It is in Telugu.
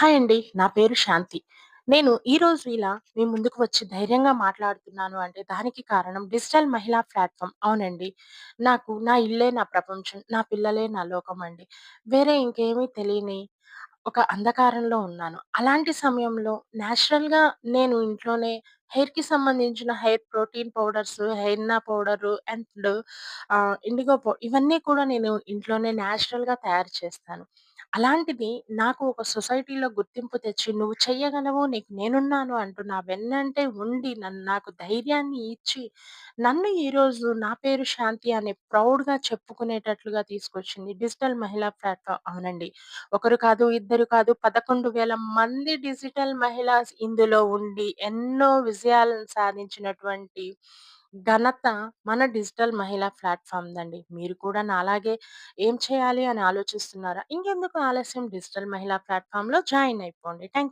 హాయ్ అండి. నా పేరు శాంతి. నేను ఈరోజు ఇలా మీ ముందుకు వచ్చి ధైర్యంగా మాట్లాడుతున్నాను అంటే దానికి కారణం డిజిటల్ మహిళా ప్లాట్‌ఫార్మ్. అవునండి. నాకు నా ఇల్లే నా ప్రపంచం. నా పిల్లలే నా లోకం అండి. వేరే ఇంకేమీ తెలియని ఒక అంధకారంలో ఉన్నాను. అలాంటి సమయంలో నేచురల్‌గా నేను ఇంట్లోనే హెయిర్‌కి సంబంధించిన hair protein powders, henna powder and IndiGo ఇవన్నీ కూడా నేను ఇంట్లోనే నేచురల్‌గా తయారు చేస్తాను. అలాంటిది నాకు ఒక సొసైటీలో గుర్తింపు తెచ్చి, "నువ్వు చెయ్యగలవు. నీకు నేనున్నాను" అంటూ నా వెన్నంటే ఉండి నాకు ధైర్యాన్ని ఇచ్చి, నన్ను ఈరోజు నా పేరు శాంతి అని ప్రౌడ్‌గా చెప్పుకునేటట్లుగా తీసుకొచ్చింది డిజిటల్ మహిళా ప్లాట్‌ఫార్మ్. అవునండి. ఒకరు కాదు, ఇద్దరు కాదు 11,000 మంది డిజిటల్ మహిళాస్ ఇందులో ఉండి ఎన్నో విజయాలను సాధించినటువంటి ఘనత మన డిజిటల్ మహిళా ప్లాట్‌ఫార్మ్‌దండి. మీరు కూడా నాలాగే ఏం చేయాలి అని ఆలోచిస్తున్నారా? ఇంకెందుకు ఆలస్యం డిజిటల్ మహిళా ప్లాట్‌ఫార్మ్‌లో జాయిన్ అయిపోండి. థాంక్